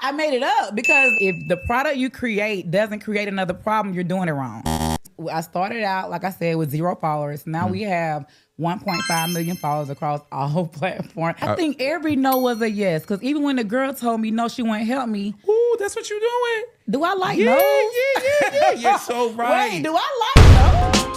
I made it up because if the product you create doesn't create another problem, you're doing it wrong. I started out, like I said, with 0 followers. Now we have 1.5 million followers across all platforms. I think every no was a yes, because even when the girl told me no, she wouldn't help me. Ooh, that's what you're doing. Do I like yeah, no's? Yeah. You're so right. Wait, do I like no's?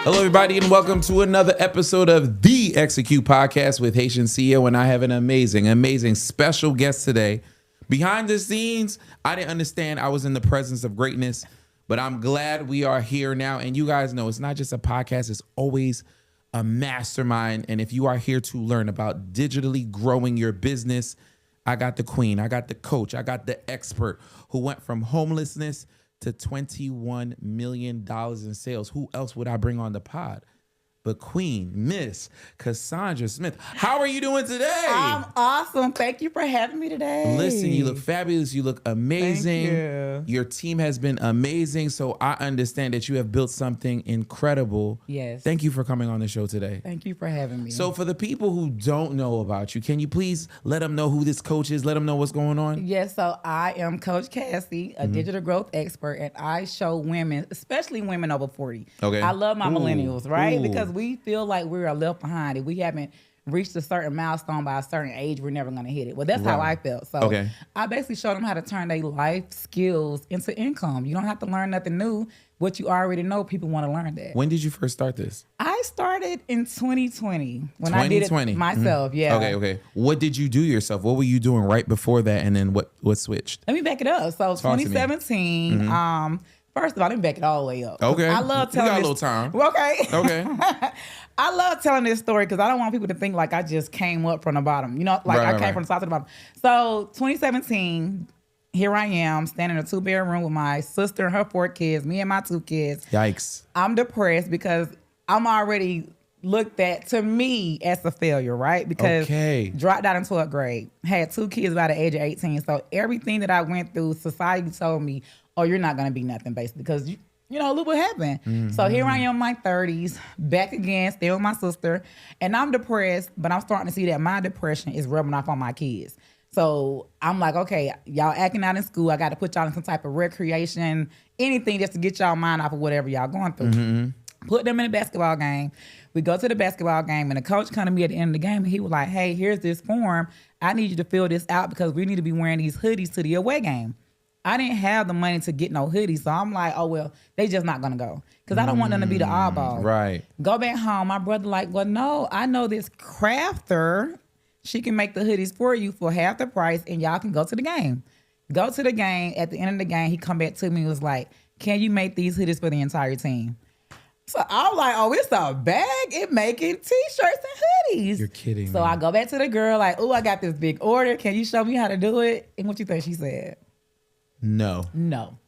Hello, everybody, and welcome to another episode of the Execute Podcast with Haitian CEO. And I have an amazing special guest today. Behind the scenes, I didn't understand I was in the presence of greatness, but I'm glad we are here now. And you guys know it's not just a podcast, it's always a mastermind. And if you are here to learn about digitally growing your business, I got the queen, I got the coach, I got the expert who went from homelessness to $21 million in sales. Who else would I bring on the pod but Queen, Miss Cassandra Smith? How are you doing today? I'm awesome. Thank you for having me today. Listen, you look fabulous. You look amazing. Thank you. Your team has been amazing. So I understand that you have built something incredible. Yes. Thank you for coming on the show today. Thank you for having me. So for the people who don't know about you, can you please let them know who this coach is? Let them know what's going on. Yes, so I am Coach Cassie, a digital growth expert, and I show women, especially women over 40. Okay. I love my millennials, right? Ooh. Because we feel like we're left behind. If we haven't reached a certain milestone by a certain age, we're never going to hit it. Well, that's how I felt. So I basically showed them how to turn their life skills into income. You don't have to learn nothing new. What you already know, people want to learn that. When did you first start this? I started in 2020 when I did it myself. Yeah. Okay. What did you do yourself? What were you doing right before that? And then what switched? Let me back it up. So 2017, first of all, let me back it all the way up. Okay. I love telling a little time. Okay. Okay. I love telling this story because I don't want people to think like I just came up from the bottom. You know, like I came from the top to the bottom. So 2017, here I am standing in a 2-bedroom with my sister and her 4 kids, me and my 2 kids. Yikes. I'm depressed because I'm already looked at, to me, as a failure, right? Because dropped out in 12th grade, had 2 kids by the age of 18. So everything that I went through, society told me, oh, you're not going to be nothing, basically, because you know, look what happened. So here I am in my 30s, back again, still with my sister, and I'm depressed, but I'm starting to see that my depression is rubbing off on my kids. So I'm like, okay, y'all acting out in school. I got to put y'all in some type of recreation, anything just to get y'all mind off of whatever y'all going through. Put them in a basketball game. We go to the basketball game, and the coach come to me at the end of the game, and he was like, hey, here's this form. I need you to fill this out because we need to be wearing these hoodies to the away game. I didn't have the money to get no hoodies, so I'm like, oh, well, they just not going to go because I don't want them to be the oddball. Right. Go back home. My brother like, well, no, I know this crafter. She can make the hoodies for you for half the price, and y'all can go to the game. Go to the game. At the end of the game, he come back to me and was like, can you make these hoodies for the entire team? So I'm like, oh, it's a bag. It making T-shirts and hoodies. You're kidding So me. I go back to the girl like, oh, I got this big order. Can you show me how to do it? And what you think she said? No.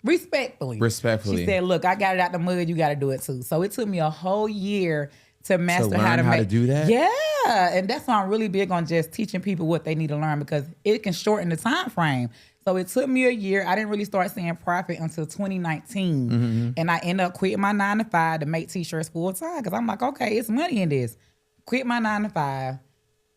Respectfully. She said, look, I got it out the mud. You got to do it too. So it took me a whole year to master how to do that? Yeah. And that's why I'm really big on just teaching people what they need to learn because it can shorten the time frame. So it took me a year. I didn't really start seeing profit until 2019. And I ended up quitting my 9 to 5 to make T-shirts full time because I'm like, okay, it's money in this. Quit my 9 to 5.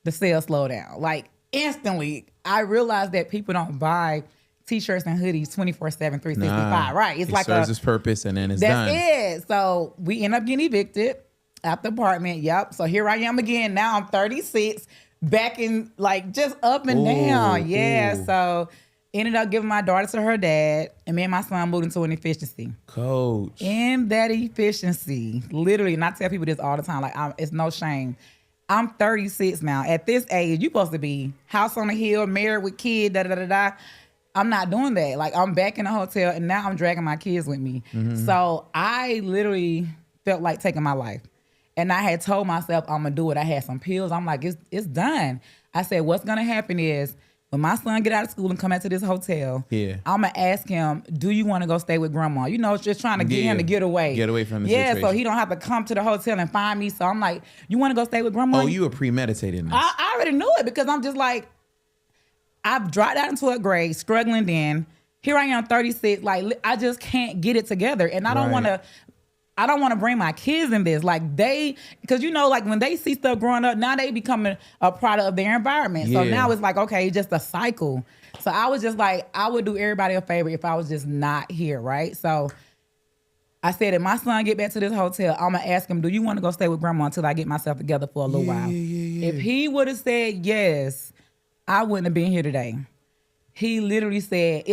The sales slowed down. Like instantly, I realized that people don't buy T-shirts and hoodies 24/7, 365. Right. It's like serves its purpose and then it's done. That's it. So we end up getting evicted out the apartment. Yep. So here I am again. Now I'm 36, back in like just up and down. Yeah. So ended up giving my daughter to her dad, and me and my son moved into an efficiency. Coach. In that efficiency, literally, and I tell people this all the time, like it's no shame. I'm 36 now. At this age, you're supposed to be house on the hill, married with kid, da-da-da-da-da. I'm not doing that. Like, I'm back in the hotel, and now I'm dragging my kids with me. So I literally felt like taking my life. And I had told myself I'm going to do it. I had some pills. I'm like, it's done. I said, what's going to happen is when my son get out of school and come back to this hotel, I'm going to ask him, do you want to go stay with grandma? You know, just trying to get him to get away. Get away from the situation. So he don't have to come to the hotel and find me. So I'm like, you want to go stay with grandma? Oh, you were premeditating this. I already knew it because I'm just like, I've dropped out into a grade, struggling then. Here I am, 36. Like, I just can't get it together. And I don't want to bring my kids in this. Like, because like when they see stuff growing up, now they becoming a product of their environment. Yeah. So now it's like, okay, it's just a cycle. So I was just like, I would do everybody a favor if I was just not here, right? So I said, if my son get back to this hotel, I'm going to ask him, do you want to go stay with grandma until I get myself together for a little while? If he would have said yes, I wouldn't have been here today. He literally said,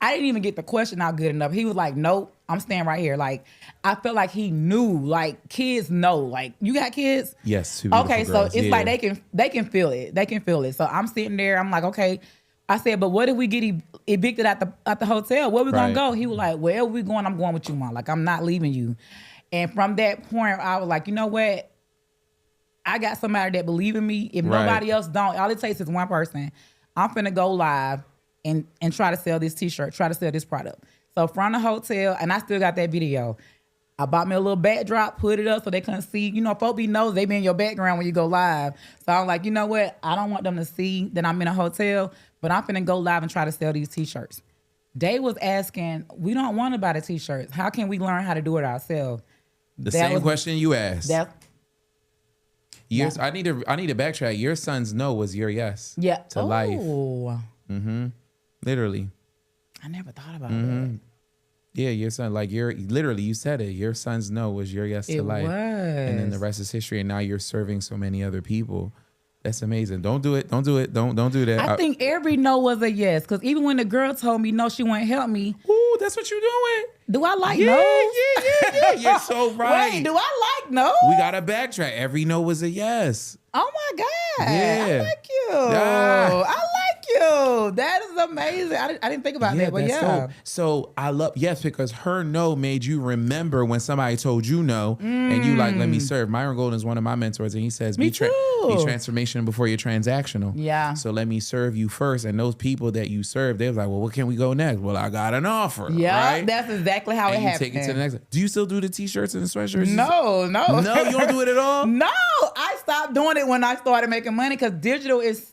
I didn't even get the question out good enough. He was like, nope, I'm staying right here. Like, I felt like he knew, like, kids know. Like, you got kids? Yes. Okay, so it's like they can feel it. They can feel it. So I'm sitting there, I'm like, okay. I said, but what if we get evicted at the hotel? Where we gonna go? He was like, wherever we going, I'm going with you, Mom. Like, I'm not leaving you. And from that point, I was like, you know what? I got somebody that believe in me. If nobody else don't, all it takes is one person. I'm finna go live and try to sell this t-shirt, try to sell this product. So from the hotel, and I still got that video. I bought me a little backdrop, put it up so they couldn't see. Folk be knows they be in your background when you go live. So I'm like, you know what? I don't want them to see that I'm in a hotel, but I'm finna go live and try to sell these t-shirts. They was asking, we don't want to buy the t-shirts. How can we learn how to do it ourselves? The same question you asked. Yes, I need to backtrack. Your son's no was your yes. Yeah. To life. Mm-hmm. Literally. I never thought about that. Yeah, your son, like literally, you said it. Your son's no was your yes to life. And then the rest is history. And now you're serving so many other people. That's amazing. Don't do it. Don't do it. Don't do that. I think every no was a yes. Because even when the girl told me no, she wouldn't help me. Ooh, that's what you're doing. Do I like no's? Yeah. You're so right. Wait, do I like no? We got to backtrack. Every no was a yes. Oh my God. Yeah. I like you. I like you. That is amazing. I didn't think about that, but yeah. So I love, yes, because her no made you remember when somebody told you no and you like, let me serve. Myron Golden is one of my mentors and he says, be transformational before you're transactional. Yeah. So let me serve you first. And those people that you serve, they was like, well, what can we go next? Well, I got an offer. Yeah, right? That's exactly how it happened. Take it to the next. Do you still do the t-shirts and the sweatshirts? No. No, you don't do it at all? No, I stopped doing it when I started making money because digital is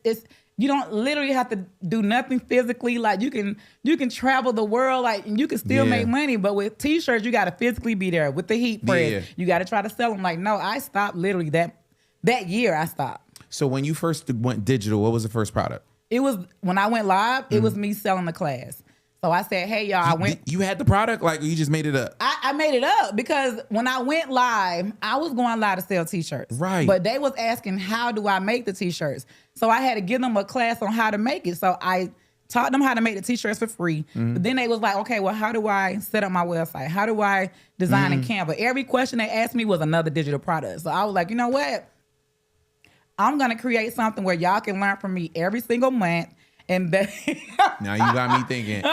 you don't literally have to do nothing physically. Like you can travel the world, like and you can still make money. But with t-shirts, you got to physically be there with the heat press. Yeah. You got to try to sell them. Like no, I stopped literally that year. I stopped. So when you first went digital, what was the first product? It was when I went live. It was me selling the class. So I said, hey, y'all, You had the product? Like, you just made it up? I made it up because when I went live, I was going live to sell t-shirts. Right. But they was asking, how do I make the t-shirts? So I had to give them a class on how to make it. So I taught them how to make the t-shirts for free. But then they was like, okay, well, how do I set up my website? How do I design in Canva? Every question they asked me was another digital product. So I was like, you know what? I'm going to create something where y'all can learn from me every single month. And now you got me thinking.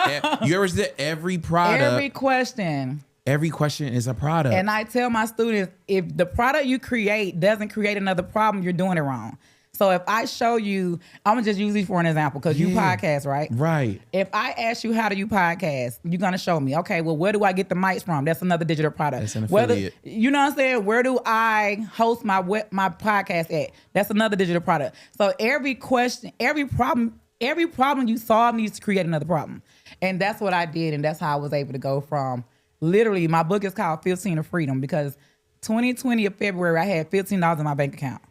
You ever said every product? Every question is a product. And I tell my students, if the product you create doesn't create another problem, you're doing it wrong. So if I show you, I'm going to just use these for an example because you podcast, right? Right. If I ask you, how do you podcast? You're going to show me, okay, well, where do I get the mics from? That's another digital product. That's an affiliate. You know what I'm saying? Where do I host my podcast at? That's another digital product. So every question, every problem you solve needs to create another problem. And that's what I did. And that's how I was able to go from literally, my book is called 15 of Freedom because 2020 of February, I had $15 in my bank account.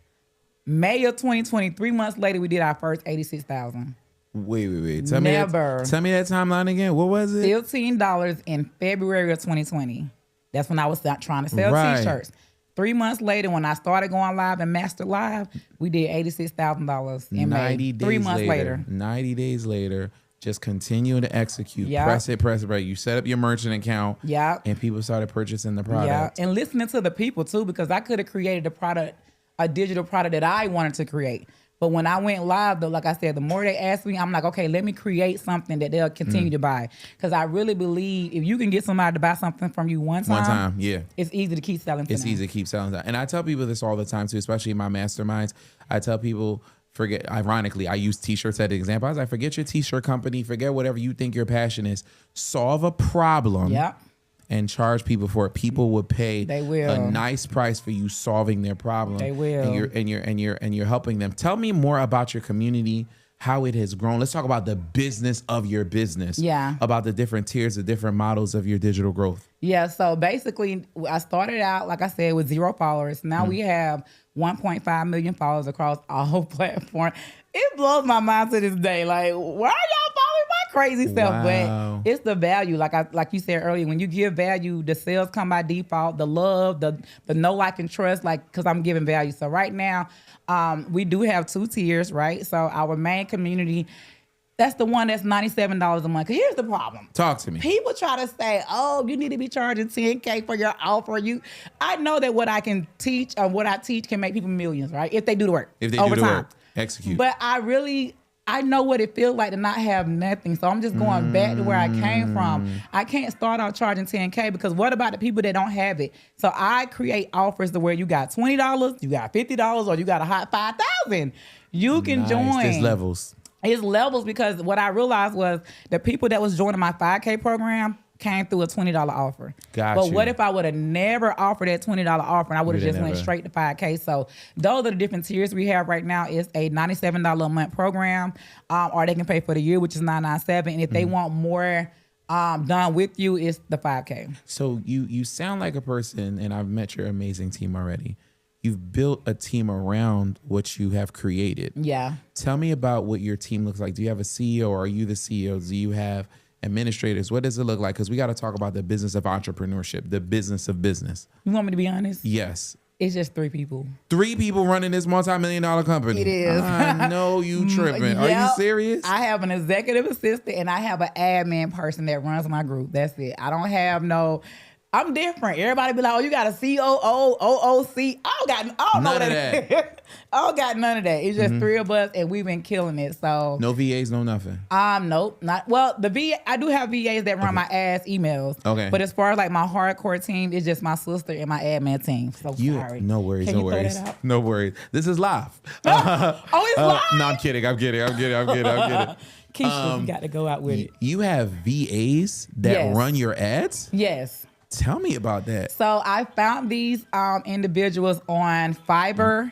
May of 2020, 3 months later, we did our first 86,000. Wait. Tell me that timeline again. What was it? $15 in February of 2020. That's when I was trying to sell t-shirts. 3 months later, when I started going live and Master Live, we did $86,000 in May. 3 months later. 90 days later, just continue to execute. Yep. Press it. You set up your merchant account. Yeah. And people started purchasing the product. Yeah. And listening to the people too, because I could have created a digital product that I wanted to create. But when I went live, though, like I said, the more they ask me, I'm like, okay, let me create something that they'll continue to buy. Because I really believe if you can get somebody to buy something from you one time, it's easy to keep selling. It's easy to keep selling that. And I tell people this all the time too, especially in my masterminds. I tell people, ironically, I use t-shirts as an example. I was like, forget your t-shirt company, forget whatever you think your passion is. Solve a problem. Yep. And charge people for it. People would pay a nice price for you solving their problem. They will. And you're helping them. Tell me more about your community. how it has grown. Let's talk about the business of your business. Yeah. About the different tiers, the different models of your digital growth. Yeah. So basically, I started out, like I said, with 0 followers. Now we have 1.5 million followers across all platforms. It blows my mind to this day. Like, why are y'all following my crazy stuff? Wow. But it's the value. Like you said earlier, when you give value, the sales come by default. The love, the know, like, and trust. Like, because I'm giving value. So right now, we do have 2 tiers, right? So our main community, that's the one that's $97 a month. 'Cause here's the problem. Talk to me. People try to say, oh, you need to be charging $10K for your offer. I know that what I can teach or what I teach can make people millions, right? If they do the work. If they over do the time. work, execute. But I know what it feels like to not have nothing. So I'm just going back to where I came from. I can't start out charging $10K because what about the people that don't have it? So I create offers to where you got $20, you got $50, or you got a hot $5,000. You can join. There's levels. It's levels because what I realized was the people that was joining my 5K program came through a $20 offer. Gotcha. But what if I would have never offered that $20 offer and I would have just went straight to 5K? So those are the different tiers we have right now. It's a $97 a month program, or they can pay for the year, which is $997. And if they want more done with you, it's the 5K. So you sound like a person, and I've met your amazing team already. You've built a team around what you have created. Yeah. Tell me about what your team looks like. Do you have a CEO, or are you the CEO? Do you have administrators? What does it look like? Because we got to talk about the business of entrepreneurship, the business of business. You want me to be honest? Yes. It's just 3 people. 3 people running this multi-million-dollar company. It is. I know you tripping. Are you serious? I have an executive assistant and I have an admin person that runs my group. That's it. I don't have no... I'm different. Everybody be like, oh, you got a COO, OOC. I don't know that. I don't got none of that. It's just 3 of us, and we've been killing it. So no VAs, no nothing. Nope, not well. The VA, I do have VAs that run my ass emails. Okay. But as far as like my hardcore team, it's just my sister and my admin team. So sorry. No worries. Can No you throw worries. that out? No worries. This is live. It's live. No, I'm kidding. Keisha, you got to go out with it. You have VAs that run your ads? Yes. Tell me about that. So I found these individuals on Fiverr.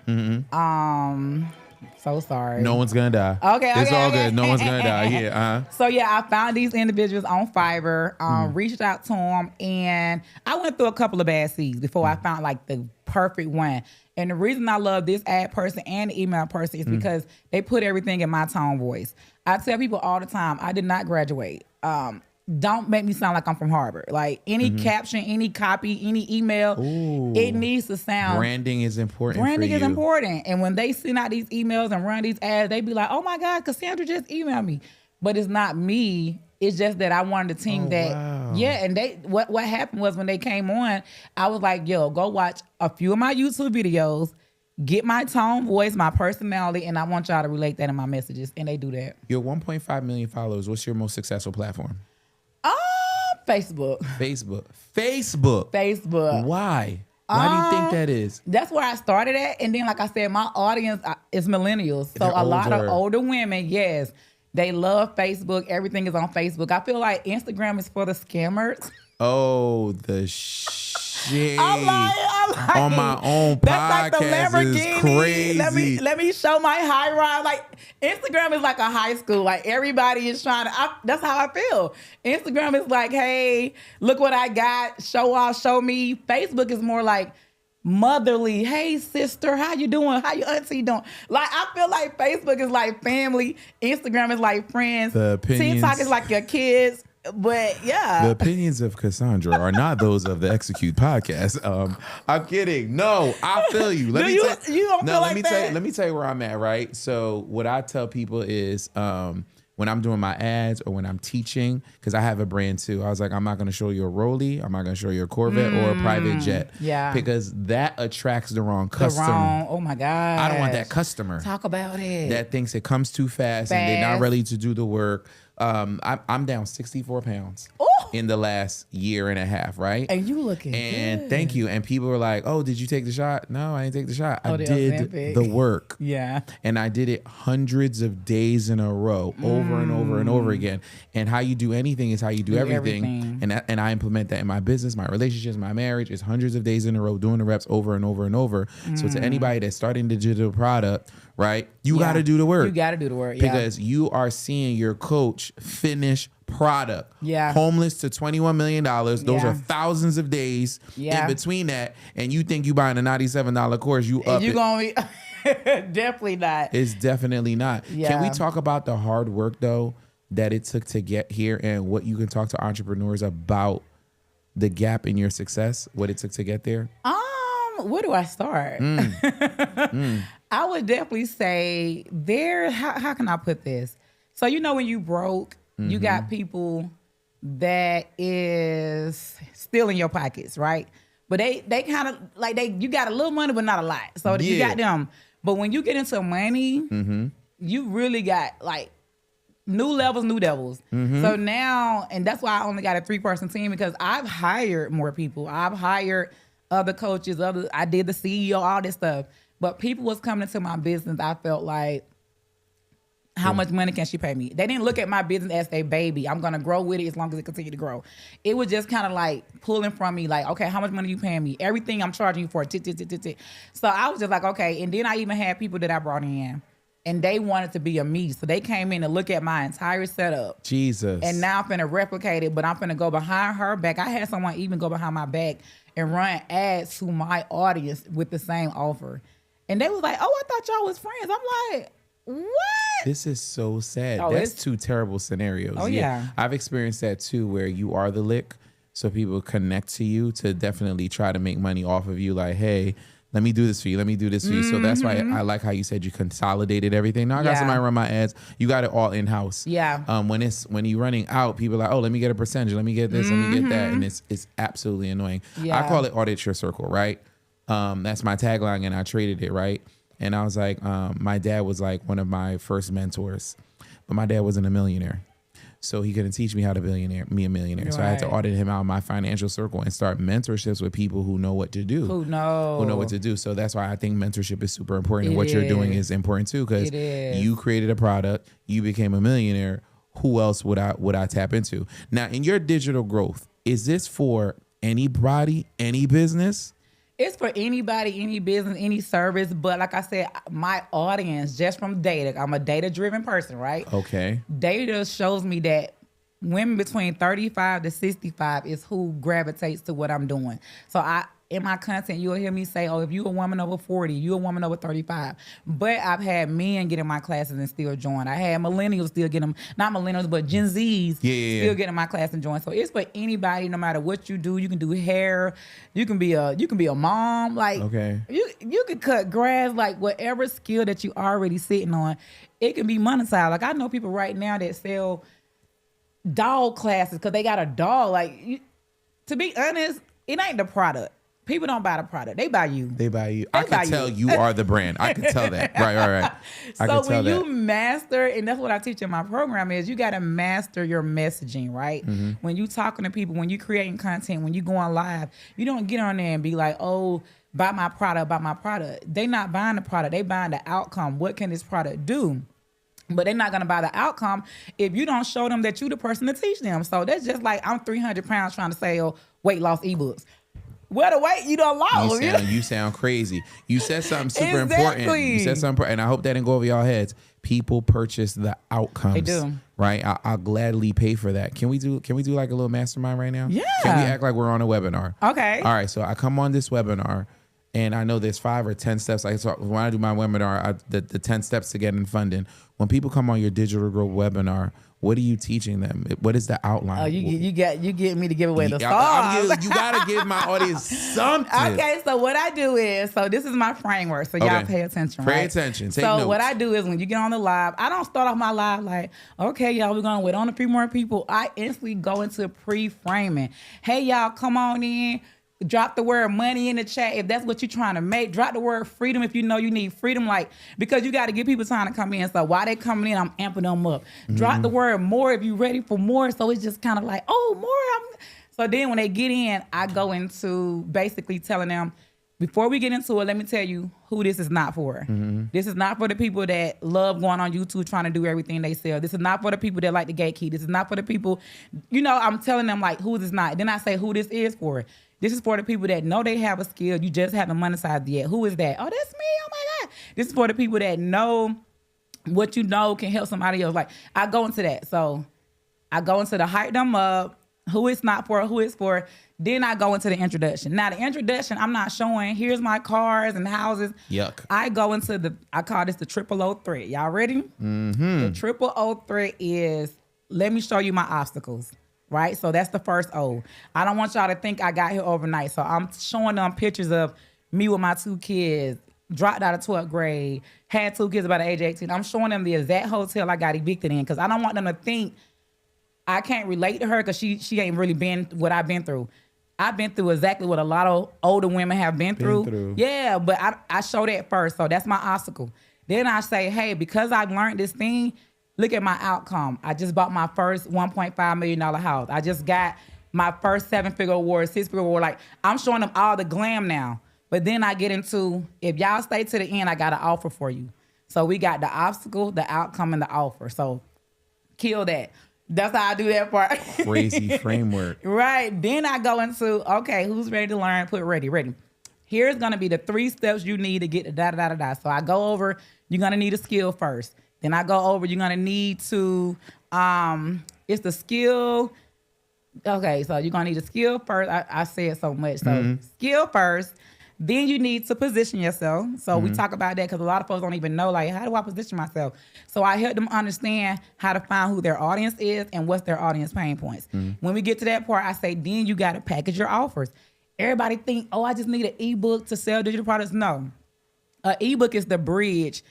So sorry. No one's gonna die. Okay, it's all okay. good. No one's gonna die. Yeah. So yeah, I found these individuals on Fiverr. Reached out to them, and I went through a couple of bad seeds before I found like the perfect one. And the reason I love this ad person and the email person is because they put everything in my tone voice. I tell people all the time, I did not graduate. Don't make me sound like I'm from Harvard. Like any caption, any copy, any email, it needs to sound. Branding is important. Branding is important. And when they send out these emails and run these ads, they be like, oh my God, Cassandra just emailed me. But it's not me. It's just that I wanted a team and what happened was when they came on, I was like, yo, go watch a few of my YouTube videos, get my tone, voice, my personality, and I want y'all to relate that in my messages. And they do that. Your 1.5 million followers, what's your most successful platform? Facebook. Why? Why do you think that is? That's where I started at. And then, like I said, my audience is millennials. So They're a lot of older women, yes, they love Facebook. Everything is on Facebook. I feel like Instagram is for the scammers. Oh, the shit. I'm lying. On my own podcast like the Lamborghini. is crazy. Let me show my high ride. Like Instagram is like a high school. Like everybody is trying to. That's how I feel. Instagram is like, hey, look what I got. Show off, show me. Facebook is more like motherly. Hey, sister, how you doing? How your auntie doing? Like I feel like Facebook is like family. Instagram is like friends. TikTok is like your kids. But yeah, the opinions of Cassandra are not those of the Execute podcast. I'm kidding. No, I feel you. Let me tell you where I'm at. Right. So what I tell people is when I'm doing my ads or when I'm teaching, because I have a brand too. I was like, I'm not going to show you a Rollie. I'm not going to show you a Corvette or a private jet. Yeah. Because that attracts the wrong customer. Oh my God. I don't want that customer. Talk about it. That thinks it comes too fast and they're not ready to do the work. I'm down 64 pounds. Ooh. in the last year and a half, right? And you looking good. Thank you. And people were like, oh, did you take the shot? No, I didn't take the shot. I did Ozempic. the work. Yeah. And I did it hundreds of days in a row, over and over and over again. And how you do anything is how you do everything. And I implement that in my business, my relationships, my marriage. It's hundreds of days in a row, doing the reps over and over and over. So to anybody that's starting the digital product, right, you got to do the work. You got to do the work, because you are seeing your coach finish product. Yeah. Homeless to $21 million. Those are thousands of days in between that. And you think you buying a $97 course, you up. You going to be definitely not. It's definitely not. Yeah. Can we talk about the hard work though that it took to get here and what you can talk to entrepreneurs about the gap in your success, what it took to get there? Where do I start? I would definitely say how can I put this? So, you know, when you broke, you got people that is still in your pockets, right? But they kind of like you got a little money, but not a lot. So you got them. But when you get into money, you really got like new levels, new devils. So now, and that's why I only got a 3-person team, because I've hired more people. I've hired other coaches, I did the CEO, all this stuff. But people was coming into my business, I felt like, how much money can she pay me? They didn't look at my business as their baby. I'm going to grow with it as long as it continue to grow. It was just kind of like pulling from me, like, okay, how much money you paying me? Everything I'm charging you for. So I was just like, okay. And then I even had people that I brought in, and they wanted to be a me. So they came in to look at my entire setup. Jesus. And now I'm finna replicate it, but I'm finna go behind her back. I had someone even go behind my back and run ads to my audience with the same offer. And they was like, oh, I thought y'all was friends. I'm like, what? This is so sad. That's two terrible scenarios. Oh, yeah. I've experienced that too, where you are the lick. So people connect to you to definitely try to make money off of you. Like, hey, let me do this for you. Let me do this for you. So that's why I like how you said you consolidated everything. Now I got somebody run my ads. You got it all in-house. Yeah. When you're running out, people are like, oh, let me get a percentage. Let me get this. Let me get that. And it's absolutely annoying. Yeah. I call it audit your circle, right? That's my tagline, and I traded it, right? And I was like, my dad was like one of my first mentors, but my dad wasn't a millionaire. So he couldn't teach me how to be a millionaire. Right. So I had to audit him out of my financial circle and start mentorships with people who know what to do. Who know what to do. So that's why I think mentorship is super important. And what you're doing is important too, because you created a product, you became a millionaire. Who else would I tap into? Now, in your digital growth, is this for anybody, any business? It's for anybody, any business, any service. But like I said, my audience, just from data, I'm a data-driven person, right? Okay. Data shows me that women between 35 to 65 is who gravitates to what I'm doing. So in my content, you'll hear me say, oh, if you're a woman over 40, you're a woman over 35. But I've had men get in my classes and still join. I had millennials still get them, not millennials, but Gen Zs still get in my class and join. So it's for anybody, no matter what you do. You can do hair, you can be a mom, like you can cut grass, like whatever skill that you already sitting on, it can be monetized. Like I know people right now that sell dog classes because they got a dog. Like to be honest, it ain't the product. People don't buy the product. They buy you. I can tell you are the brand. I can tell that. Right. So when you master, and that's what I teach in my program, is you got to master your messaging, right? When you talking to people, when you creating content, when you going live, you don't get on there and be like, oh, buy my product. They not buying the product. They buying the outcome. What can this product do? But they're not going to buy the outcome if you don't show them that you the person to teach them. So that's just like I'm 300 pounds trying to sell weight loss ebooks. Well, the weight you don't lost. You sound crazy. You said something super important. You said something, and I hope that didn't go over y'all heads. People purchase the outcomes. They do. Right? I'll gladly pay for that. Can we do like a little mastermind right now? Yeah. Can we act like we're on a webinar? Okay. All right. So I come on this webinar, and I know there's 5 or 10 steps. Like so when I do my webinar, the 10 steps to getting funding. When people come on your digital growth webinar, what are you teaching them? What is the outline? Oh, you get me to give away the sauce. You got to give my audience something. Okay, so what I do is, this is my framework, so y'all pay attention, right? Pay attention, take notes. So what I do is when you get on the live, I don't start off my live like, okay, y'all, we're going to wait on a few more people. I instantly go into pre-framing. Hey, y'all, come on in. Drop the word money in the chat if that's what you're trying to make. Drop the word freedom if you know you need freedom, like, because you got to give people time to come in. So while they coming in, I'm amping them up. Drop the word more if you're ready for more. So it's just kind of like, oh, more. So then when they get in, I go into basically telling them, before we get into it, let me tell you who this is not for. This is not for the people that love going on YouTube trying to do everything they sell. This is not for the people that like the gatekeep. This is not for the people, I'm telling them like who this is not. Then I say who this is for. This is for the people that know they have a skill. You just haven't monetized yet. Who is that? Oh, that's me. Oh my God. This is for the people that know what you know can help somebody else. Like I go into that. So I go into the hype them up, who it's not for, who it's for. Then I go into the introduction. Now the introduction, I'm not showing, here's my cars and houses. Yuck. I go into I call this the 000 thread. Y'all ready? The 000 thread is, let me show you my obstacles, right? So that's the first O. I don't want y'all to think I got here overnight. So I'm showing them pictures of me with my 2 kids, dropped out of 12th grade, had 2 kids by the age of 18. I'm showing them the exact hotel I got evicted in because I don't want them to think I can't relate to her because she ain't really been what I've been through. I've been through exactly what a lot of older women have been through. Yeah, but I show that first. So that's my obstacle. Then I say, hey, because I've learned this thing, look at my outcome. I just bought my first $1.5 million house. I just got my first 7-figure award, 6-figure award. Like, I'm showing them all the glam now. But then I get into, if y'all stay to the end, I got an offer for you. So we got the obstacle, the outcome, and the offer. So kill that. That's how I do that part. Crazy framework. Right. Then I go into, okay, who's ready to learn? Put ready. Here's going to be the 3 steps you need to get to da-da-da-da-da. So I go over, you're going to need a skill first. Then I go over, you're going to need to, it's the skill. Okay, so you're going to need a skill first. I say it so much. So skill first. Then you need to position yourself. So we talk about that because a lot of folks don't even know, like, how do I position myself? So I help them understand how to find who their audience is and what's their audience pain points. When we get to that part, I say, then you got to package your offers. Everybody think, oh, I just need an ebook to sell digital products. No. An ebook is the bridge.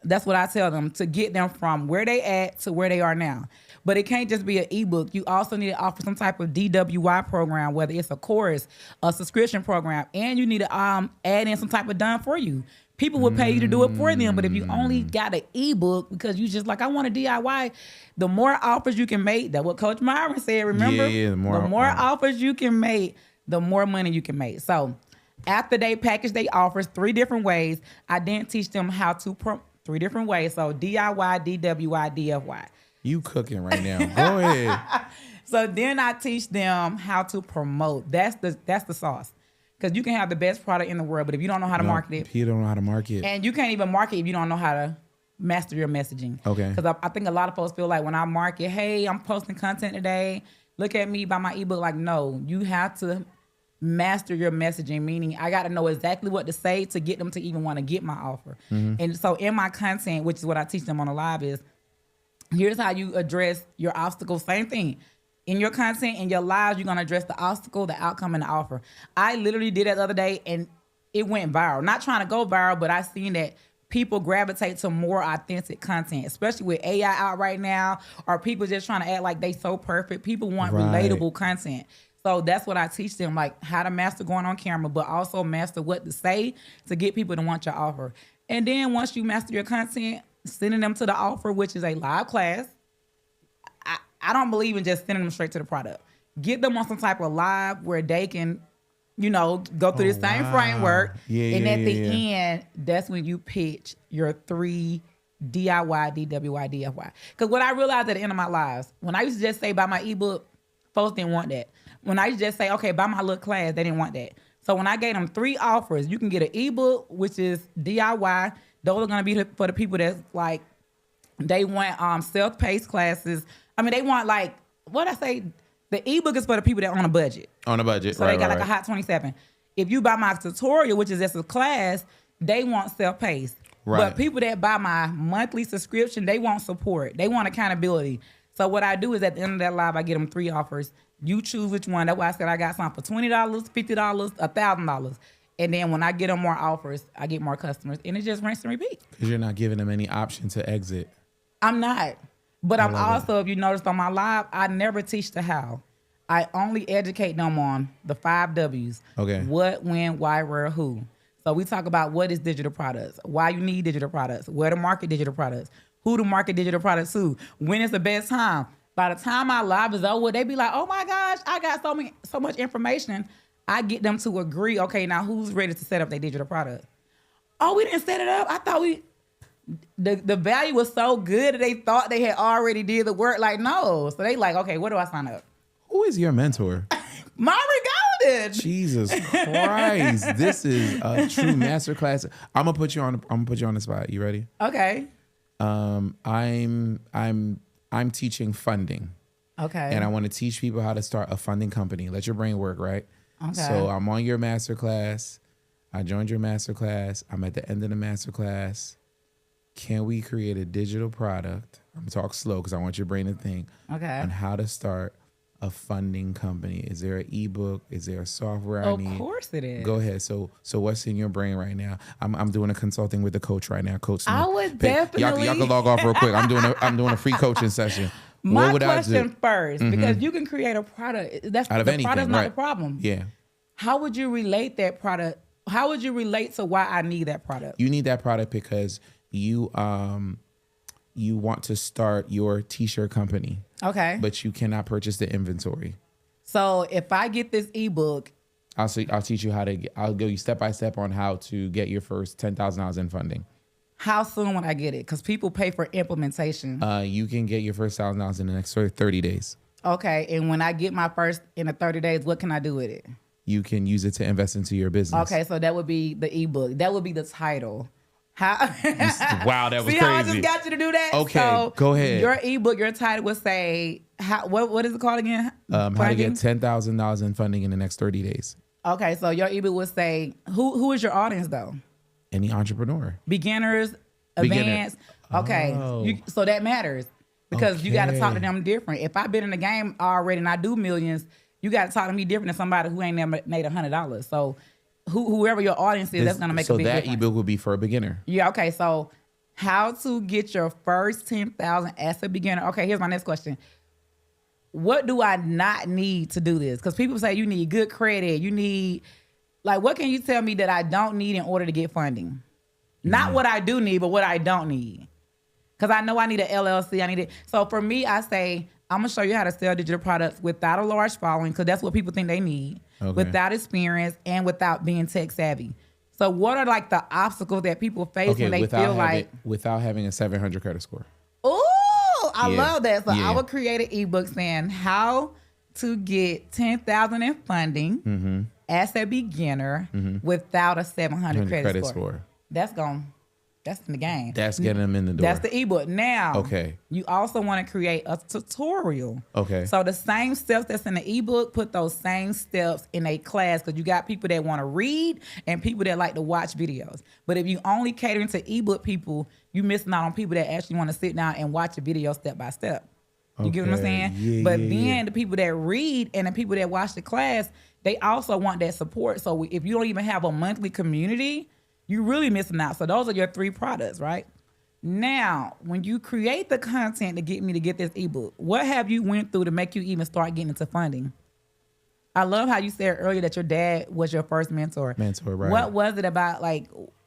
That's what I tell them, to get them from where they at to where they are now. But it can't just be an ebook. You also need to offer some type of DWI program, whether it's a course, a subscription program, and you need to add in some type of done for you. People will pay you to do it for them, but if you only got an ebook because you just like, I want a DIY, the more offers you can make, that's what Coach Myron said, remember? Yeah, the more offers you can make, the more money you can make. So after they package their offers 3 different ways, I then teach them how to 3 different ways. So DIY, DWI, DFY. You cooking right now. Go ahead. So then I teach them how to promote. That's the sauce. Because you can have the best product in the world, but if you don't know how to market it. You don't know how to market. And you can't even market if you don't know how to master your messaging. Okay. Because I think a lot of folks feel like when I market, hey, I'm posting content today, look at me, buy my ebook. Like, no, you have to master your messaging, meaning I got to know exactly what to say to get them to even want to get my offer. And so in my content, which is what I teach them on the live, is here's how you address your obstacles. Same thing. In your content, in your lives, you're going to address the obstacle, the outcome, and the offer. I literally did that the other day, and it went viral. Not trying to go viral, but I seen that people gravitate to more authentic content, especially with AI out right now, or people just trying to act like they so perfect. People want relatable content. So that's what I teach them, like how to master going on camera, but also master what to say to get people to want your offer. And then once you master your content, sending them to the offer, which is a live class. I don't believe in just sending them straight to the product. Get them on some type of live where they can, go through the same framework. And at the end, that's when you pitch your 3 DIY, DWI, DFY. Because what I realized at the end of my lives, when I used to just say buy my ebook, folks didn't want that. When I used to just say, okay, buy my little class, they didn't want that. So when I gave them 3 offers, you can get an ebook, which is DIY. Those are going to be for the people that's like, they want self-paced classes. I mean, they want like, what I say, the ebook is for the people that are on a budget. On a budget, so they got like a hot 27. If you buy my tutorial, which is just a class, they want self-paced. Right. But people that buy my monthly subscription, they want support. They want accountability. So what I do is at the end of that live, I get them 3 offers. You choose which one. That's why I said I got some for $20, $50, $1,000. And then when I get them more offers, I get more customers. And it just rinse and repeat. Because you're not giving them any option to exit. I'm not. But I'm also, if you noticed on my live, I never teach the how. I only educate them on the 5 W's. Okay. What, when, why, where, who. So we talk about what is digital products, why you need digital products, where to market digital products, who to market digital products to, when is the best time. By the time my live is over, they be like, oh my gosh, I got so much information. I get them to agree, okay, now who's ready to set up their digital product? Oh, we didn't set it up. I thought the value was so good that they thought they had already did the work. Like, no. So they like, okay, where do I sign up? Who is your mentor? Myron Golden. Jesus Christ. This is a true masterclass. I'm gonna put you on the spot. You ready? Okay. I'm teaching funding. Okay. And I want to teach people how to start a funding company. Let your brain work, right? Okay. So I'm on your masterclass. I joined your masterclass. I'm at the end of the masterclass. Can we create a digital product? I'm gonna talk slow because I want your brain to think. Okay. On how to start a funding company. Is there an ebook? Is there a software I need? Of course it is. Go ahead. So what's in your brain right now? I'm doing a consulting with the coach right now, Coach Smith. I would definitely. Y'all can log off real quick. I'm doing a free coaching session. My question first, because you can create a product. That's out of the anything, product's not right? the problem. Yeah. How would you relate that product? How would you relate to why I need that product? You need that product because you want to start your t-shirt company. Okay. But you cannot purchase the inventory. So if I get this ebook, I'll teach you I'll go you step by step on how to get your first $10,000 in funding. how soon would I get it? Because people pay for implementation. You can get your first $1,000 in the next 30 days. Okay. And when I get my first in the 30 days, what can I do with it? You can use it to invest into your business. Okay. So that would be the ebook. That would be the title. How? Wow, that was See crazy. How I just got you to do that? Okay, so go ahead. Your ebook, your title would say, what is it called again? How to get $10,000 in funding in the next 30 days. Okay, so your ebook would say, who is your audience though? Any entrepreneur. Beginners, advanced. Okay, Oh. So that matters because you got to talk to Okay. them different. If I've been in the game already and I do millions, you got to talk to me different than somebody who ain't never made $100. So whoever your audience is, that's going to make a big difference. So that ebook would be for a beginner. Yeah, okay. So how to get your first 10,000 as a beginner. Okay, here's my next question. What do I not need to do this? Because people say you need good credit. You need, what can you tell me that I don't need in order to get funding? Not what I do need, but what I don't need. Because I know I need an LLC. I need it. So for me, I say, I'm going to show you how to sell digital products without a large following, because that's what people think they need, without experience, and without being tech savvy. So what are the obstacles that people face when they feel without having a 700 credit score? Oh, I love that. So Yeah. I would create an ebook saying how to get $10,000 in funding as a beginner without a 700 credit score. That's in the game. That's getting them in the door. That's the ebook. Now, Okay. You also want to create a tutorial. Okay. So the same steps that's in the ebook, put those same steps in a class, because you got people that want to read and people that like to watch videos. But if you only catering to ebook people, you missing out on people that actually want to sit down and watch a video step by step. You get what I'm saying? Yeah, but yeah, then yeah. the people that read and the people that watch the class, they also want that support. So if you don't even have a monthly community, you're really missing out. So those are your 3 products, right? Now, when you create the content to get me to get this ebook, what have you went through to make you even start getting into funding? I love how you said earlier that your dad was your first mentor. Mentor, right. What was it about?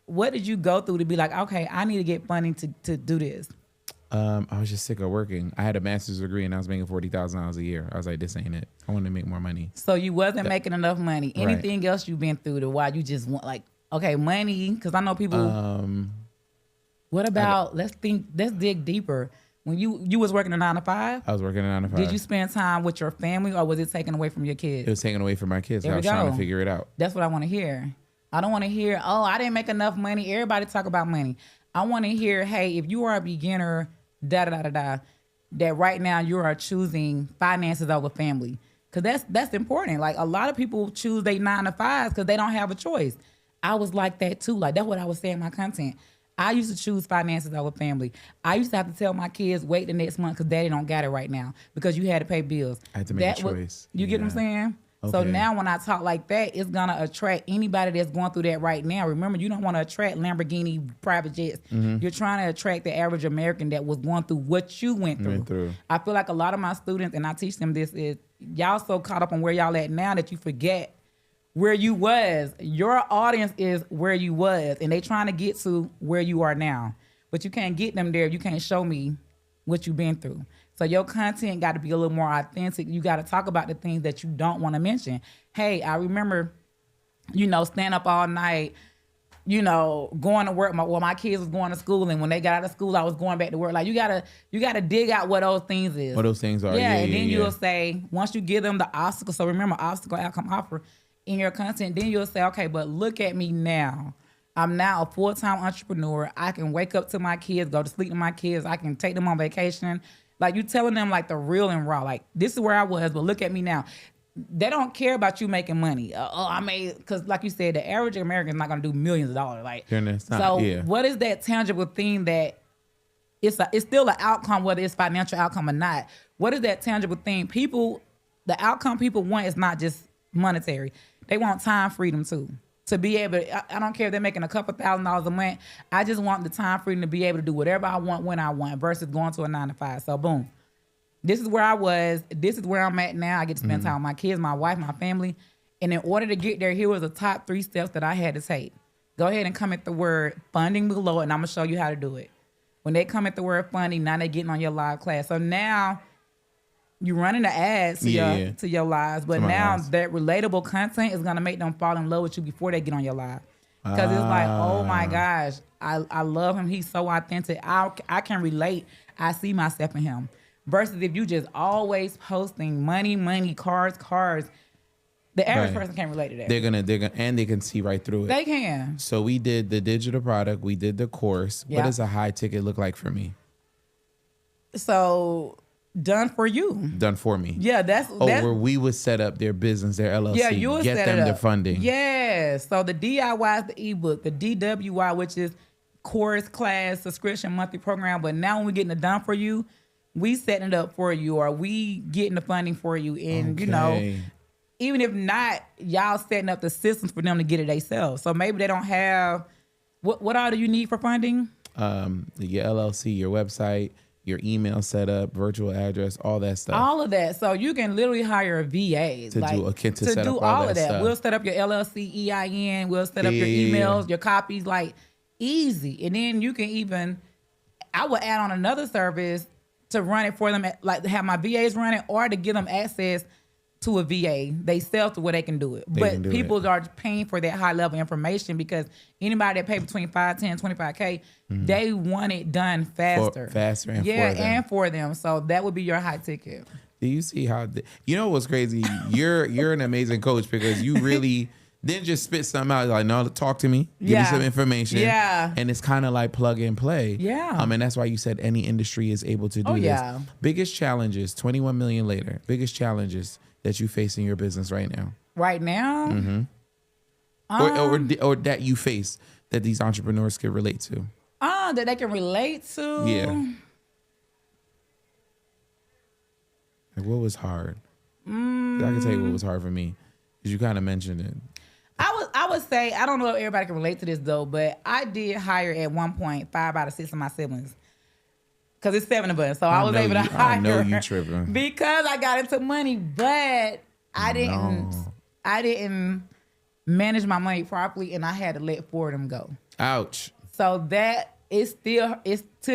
What did you go through to be like, okay, I need to get funding to do this? I was just sick of working. I had a master's degree and I was making $40,000 a year. I was like, this ain't it. I want to make more money. So you wasn't making enough money. Right. Anything else you've been through to why you just want okay, money? Because I know people. What about? Let's dig deeper. When you was working a 9-to-5, I was working a 9-to-5. did you spend time with your family, or was it taken away from your kids? It was taken away from my kids. There I we was trying to go. figure it out. That's what I want to hear. I don't want to hear, oh, I didn't make enough money. Everybody talk about money. I want to hear, hey, if you are a beginner, that right now you are choosing finances over family. Because that's important. A lot of people choose their 9-to-5s because they don't have a choice. I was like that too. That's what I was saying in my content. I used to choose finances over family. I used to have to tell my kids, wait the next month because daddy don't got it right now because you had to pay bills. I had to make a choice. You get what I'm saying? Okay. So now when I talk like that, it's going to attract anybody that's going through that right now. Remember, you don't want to attract Lamborghini private jets. You're trying to attract the average American that was going through what you went through. I feel like a lot of my students, and I teach them this, is y'all so caught up on where y'all at now that you forget where you was. Your audience is where you was, and they trying to get to where you are now. But you can't get them there if you can't show me what you've been through. So your content got to be a little more authentic. You got to talk about the things that you don't want to mention. Hey, I remember, staying up all night, going to work. My kids was going to school, and when they got out of school, I was going back to work. Like you gotta dig out what those things is. What those things are. Yeah, and then you'll say, once you give them the obstacle, so remember obstacle, outcome, offer in your content, then you'll say, okay, but look at me now. I'm now a full-time entrepreneur. I can wake up to my kids, go to sleep to my kids. I can take them on vacation. Like you telling them like the real and raw. Like this is where I was, but look at me now. They don't care about you making money. Because like you said, the average American is not going to do millions of dollars. Like, what is that tangible thing that it's still an outcome, whether it's financial outcome or not? What is that tangible thing? The outcome people want is not just monetary. They want time freedom too. To be able, I don't care if they're making a couple $1,000s a month. I just want the time freedom to be able to do whatever I want when I want versus going to a 9-to-5. So boom. This is where I was. This is where I'm at now. I get to spend time with my kids, my wife, my family. And in order to get there, here was the top 3 steps that I had to take. Go ahead and comment the word funding below, and I'm going to show you how to do it. When they comment the word funding, now they're getting on your live class. So now you're running the ads to your lives, but now that relatable content is going to make them fall in love with you before they get on your live. Because it's like, oh my gosh, I love him. He's so authentic. I can relate. I see myself in him. Versus if you just always posting money, cars, the average person can't relate to that. They're gonna, and they can see right through it. They can. So we did the digital product. We did the course. What does a high ticket look like for me? So done for you. Done for me. Yeah, that's where we would set up their business, their LLC. Yeah, you would get set them it up. the funding. Yeah. So the DIY is the ebook, the DWY, which is course, class, subscription, monthly program. But now when we're getting it done for you, we setting it up for you, or we getting the funding for you. And even if not, y'all setting up the systems for them to get it themselves. So maybe they don't have what all do you need for funding? Your LLC, your website, your email setup, virtual address, all that stuff. All of that. So you can literally hire VAs to do all of that. Stuff. We'll set up your LLC EIN. We'll set up your emails, your copies, like easy. And then you can even, I would add on another service to run it for them, like to have my VAs run it, or to give them access to a VA they sell to where they can do it. But people are paying for that high level information because anybody that pay between $5, $10, $25K, they want it done faster. Faster and for them. And for them. So that would be your high ticket. Do you see how, what's crazy? You're an amazing coach because you really didn't just spit something out. Like, no, talk to me. Give me some information. Yeah. And it's kind of like plug and play. Yeah. And that's why you said any industry is able to do this. Yeah. Biggest challenges, 21 million later, biggest challenges that you face in your business right now? Right now? Mm-hmm. Or that you face that these entrepreneurs can relate to? That they can relate to? Yeah. Like, what was hard? I can tell you what was hard for me, because you kind of mentioned it. I would say, I don't know if everybody can relate to this though, but I did hire at one point 5 out of 6 of my siblings. Because it's 7 of us. So I was able to hire. I know you tripping. Because I got into money, but I didn't manage my money properly, and I had to let 4 of them go. Ouch. So that it's to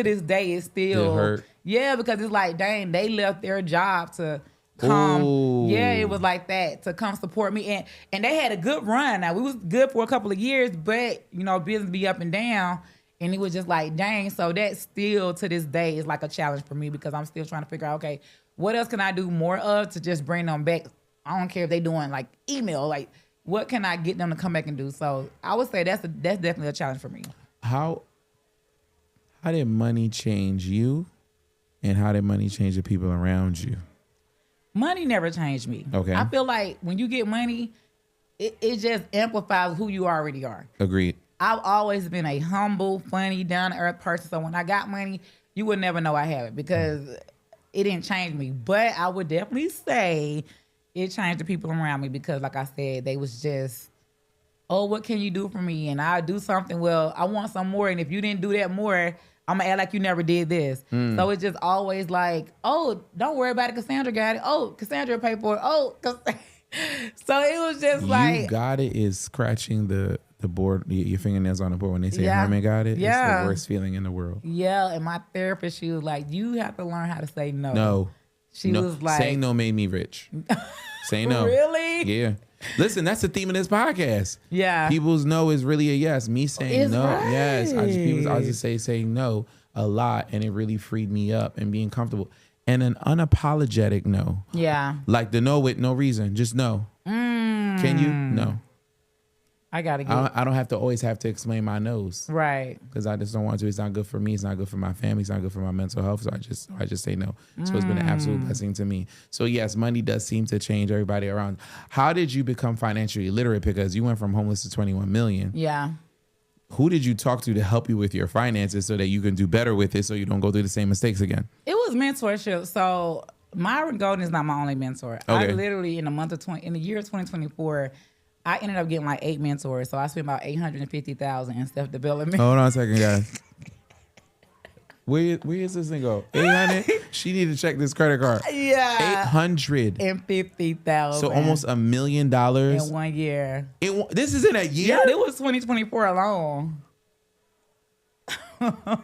this day, it's still hurt. Yeah, because it's like, dang, they left their job to come. Ooh. Yeah, it was like that, to come support me. And they had a good run. Now, we was good for a couple of years, but business be up and down. And it was just like, dang. So that still to this day is like a challenge for me, because I'm still trying to figure out, okay, what else can I do more of to just bring them back? I don't care if they doing like email, like what can I get them to come back and do? So I would say that's definitely a challenge for me. How did money change you, and how did money change the people around you? Money never changed me. Okay. I feel like when you get money, it just amplifies who you already are. Agreed. I've always been a humble, funny, down-to-earth person. So when I got money, you would never know I have it, because it didn't change me. But I would definitely say it changed the people around me, because like I said, they was just, oh, what can you do for me? And I'll do something. Well, I want some more. And if you didn't do that more, I'm gonna act like you never did this. So it's just always like, oh, don't worry about it. Cassandra got it. Oh, Cassandra paid for it. Oh, so it was just like, you got it is scratching the board, your fingernails on the board when they say Herman got it. Yeah. It's the worst feeling in the world. Yeah, and my therapist, she was like, you have to learn how to say no. No. She was like, saying no made me rich. Say no. Really? Yeah. Listen, that's the theme of this podcast. Yeah. People's no is really a yes. Me saying It's no, right. yes. I just saying no a lot, and it really freed me up and being comfortable. And an unapologetic no. Yeah. Like the no with no reason, just no. Can you? No. I gotta get I don't have to always have to explain my no's. right. Because I just don't want to. It's not good for me. It's not good for my family. It's not good for my mental health. So I just say no. So it's been an absolute blessing to me. So yes, money does seem to change everybody around. How did you become financially literate? Because you went from homeless to 21 million. Yeah. Who did you talk to help you with your finances so that you can do better with it so you don't go through the same mistakes again? It was mentorship. So Myron Golden is not my only mentor. Okay. I literally in the year 2024, I ended up getting like 8 mentors. So I spent about $850,000 in self-development. Hold on a second, guys. Where is this thing go? 800? She need to check this credit card. Yeah. 850,000. So almost $1 million in 1 year. This is in a year? Yeah, it was 2024 alone.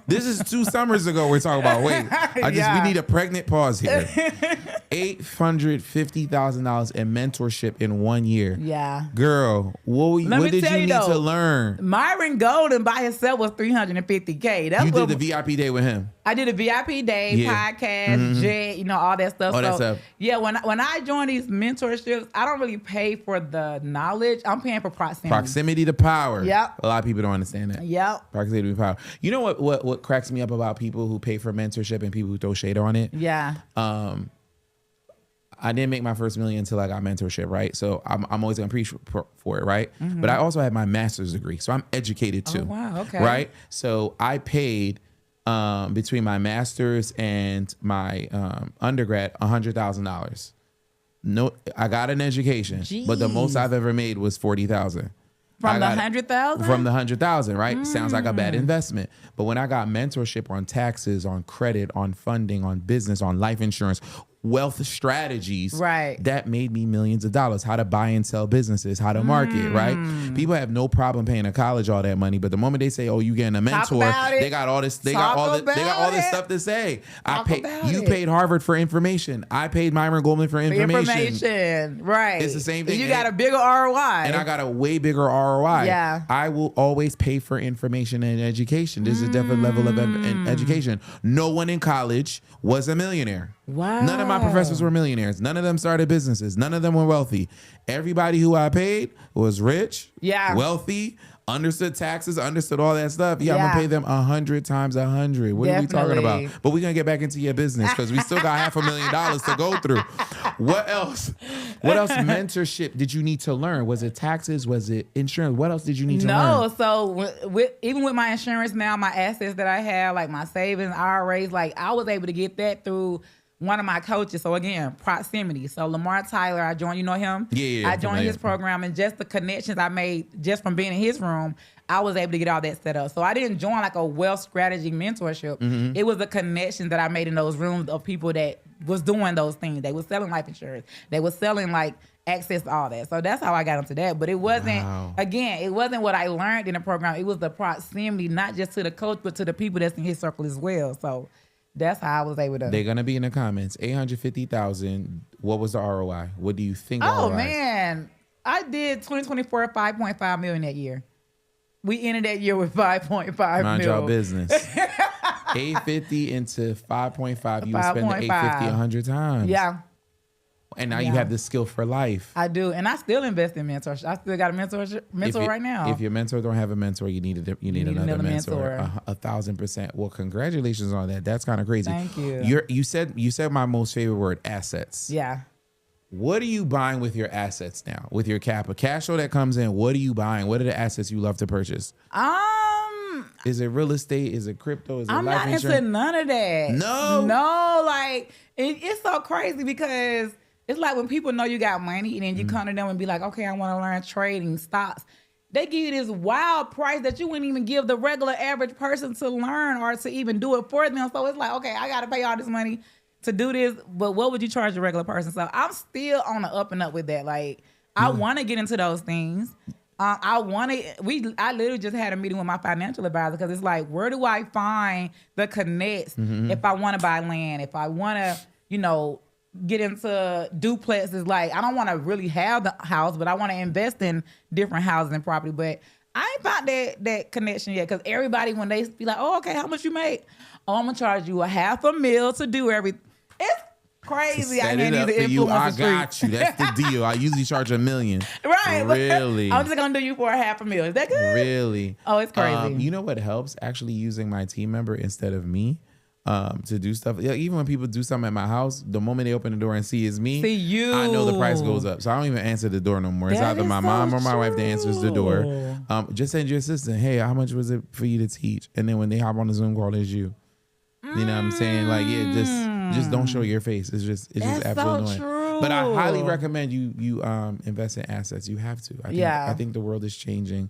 This is 2 summers ago we're talking about. Wait, we need a pregnant pause here. $850,000 in mentorship in 1 year. Yeah. Girl, what did you need to learn? Myron Golden by himself was $350K. That's you did the VIP day with him. I did a VIP day, podcast, jet, all that stuff. All that stuff. Yeah, when I join these mentorships, I don't really pay for the knowledge. I'm paying for proximity. Proximity to power. Yep. A lot of people don't understand that. Yep. Proximity to power. You know what cracks me up about people who pay for mentorship and people who throw shade on it? Yeah. I didn't make my first $1 million until I got mentorship, right? So I'm always gonna preach for it, right? But I also have my master's degree, so I'm educated too. Oh, wow, okay. Right? So I paid between my master's and my undergrad $100,000. No, I got an education, but the most I've ever made was $40,000. From the 100,000? From the 100,000, right? Sounds like a bad investment. But when I got mentorship on taxes, on credit, on funding, on business, on life insurance, wealth strategies, right, that made me millions of dollars. How to buy and sell businesses, how to market, right? People have no problem paying a college all that money, but the moment they say, "Oh, you getting a mentor," they got all this. They got all this stuff to say. You paid Harvard for information. I paid Myron Goldman for information. Right? It's the same thing. You got a bigger ROI, and I got a way bigger ROI. Yeah, I will always pay for information and education. There's a different level of education. No one in college was a millionaire. Wow. None of my professors were millionaires. None of them started businesses. None of them were wealthy. Everybody who I paid was rich, wealthy, understood taxes, understood all that stuff. Yeah, I'm going to pay them 100 times 100. What are we talking about? But we're going to get back into your business because we still got $500,000 to go through. What else? What else mentorship did you need to learn? Was it taxes? Was it insurance? What else did you need to learn? No, so even with my insurance now, my assets that I have, like my savings, IRAs, like I was able to get that through one of my coaches. So again, proximity. So Lamar Tyler, I joined, you know him? Yeah. I joined his program, and just the connections I made just from being in his room, I was able to get all that set up. So I didn't join like a wealth strategy mentorship. It was the connections that I made in those rooms of people that was doing those things. They was selling life insurance. They was selling like access to all that. So that's how I got into that. But it wasn't, again, it wasn't what I learned in the program. It was the proximity, not just to the coach, but to the people that's in his circle as well. So that's how I was able to. They're gonna be in the comments. 850,000. What was the ROI? What do you think? Oh ROI? Man, I did 2024 5.5 million that year. We ended that year with 5.5 million. Mind your business. 850 into 5.5. You would spend the 850 100 times. Yeah. And now you have this skill for life. I do, and I still invest in mentorship. I still got a mentor right now. If your mentor don't have a mentor, you need another mentor. 1,000%. Well, congratulations on that. That's kind of crazy. Thank you. You said my most favorite word, assets. Yeah. What are you buying with your assets now? With your cash flow that comes in, what are you buying? What are the assets you love to purchase? Is it real estate? Is it crypto? Is it life insurance? I'm not into none of that. No, like it's so crazy because it's like when people know you got money and then you come to them and be like, okay, I want to learn trading stocks. they give you this wild price that you wouldn't even give the regular average person to learn or to even do it for them. So it's like, okay, I got to pay all this money to do this, but what would you charge a regular person? So I'm still on the up and up with that. Like, I want to get into those things. I literally just had a meeting with my financial advisor because it's like, where do I find the connects if I want to buy land, if I want to, get into duplexes? Like, I don't want to really have the house, but I want to invest in different houses and property. But I ain't found that connection yet because everybody, when they be like, oh, okay, how much you make? Oh, I'm going to charge you $500,000 to do everything. It's crazy. I got you. That's the deal. I usually charge $1 million. Right. Really? I'm just going to do you for $500,000. Is that good? Really? Oh, it's crazy. You know what helps? Actually using my team member instead of me. To do stuff. Even when people do something at my house, the moment they open the door and see it's me, I know the price goes up. So I don't even answer the door no more. It's either my mom or my wife that answers the door. Just send your assistant, hey, how much was it for you to teach? And then when they hop on the Zoom call, it's you. You know what I'm saying? Like, just don't show your face. It's just absolutely annoying. True. But I highly recommend you invest in assets. You have to. I think the world is changing.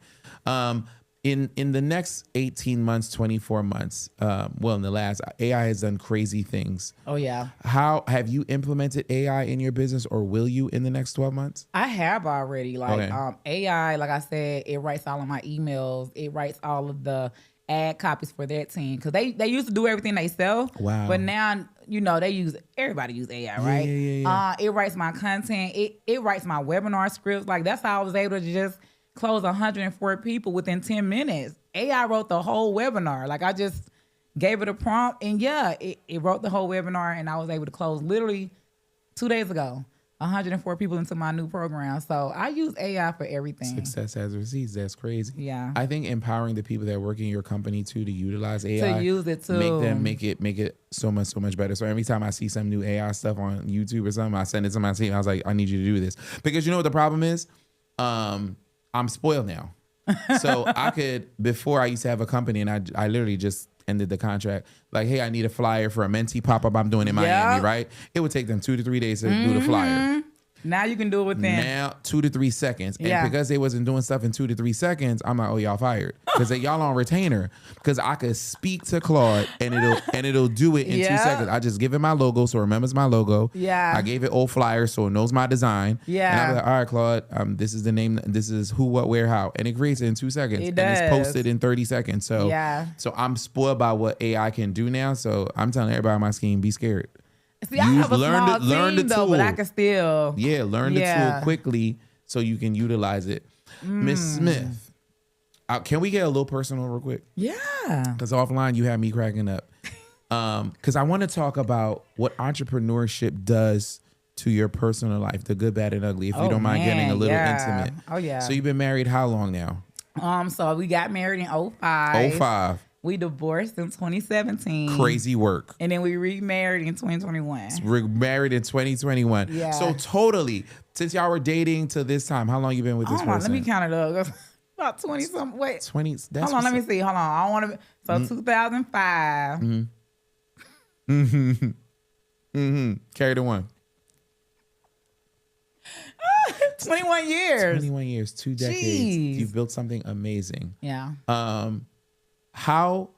In the next 18 months, 24 months, in the last, AI has done crazy things. Oh, yeah. How have you implemented AI in your business, or will you in the next 12 months? I have already. AI, like I said, it writes all of my emails. It writes all of the ad copies for their team. Because they used to do everything themselves. Wow. But now, everybody use AI, right? Yeah. It writes my content. It writes my webinar scripts. Like, that's how I was able to just close 104 people within 10 minutes. AI wrote the whole webinar. Like, I just gave it a prompt, and it wrote the whole webinar, and I was able to close literally 2 days ago 104 people into my new program. So I use AI for everything. Success has receipts. That's crazy. Yeah. I think empowering the people that work in your company too to utilize AI, to use it too, make it so much better. So every time I see some new AI stuff on YouTube or something, I send it to my team. I was like, I need you to do this, because you know what the problem is. I'm spoiled now. So I could, before I used to have a company and I literally just ended the contract. Like, hey, I need a flyer for a mentee pop-up I'm doing in Miami, right? It would take them 2 to 3 days to do the flyer. Now you can do it within 2 to 3 seconds. And because they wasn't doing stuff in 2 to 3 seconds, I'm like, oh, y'all fired. Because y'all on retainer. Because I could speak to Claude and it'll do it in 2 seconds. I just give it my logo so it remembers my logo. Yeah. I gave it old flyers so it knows my design. Yeah. And I was like, all right, Claude, this is the name, this is who, what, where, how. And it creates it in 2 seconds. It does. And it's posted in 30 seconds. So, so I'm spoiled by what AI can do now. So I'm telling everybody on my scheme, be scared. See, I have a small team though, but I can still learn the tool quickly so you can utilize it. Miss Smith, can we get a little personal real quick? Yeah, because offline you have me cracking up. Because I want to talk about what entrepreneurship does to your personal life, the good, bad, and ugly. If you don't mind getting a little intimate. Oh yeah. So you've been married how long now? So we got married in 05. 05. We divorced in 2017. Crazy work. And then we remarried in 2021. We're married in 2021. Yeah. So totally, since y'all were dating to this time, how long you been with this person? Let me count it up. About 20 something. Wait. 20. Hold on, let me see. Hold on. I don't want to. So 2005. Carry the one. 21 years. 21 years, 2 decades. Jeez. You've built something amazing. Yeah. How,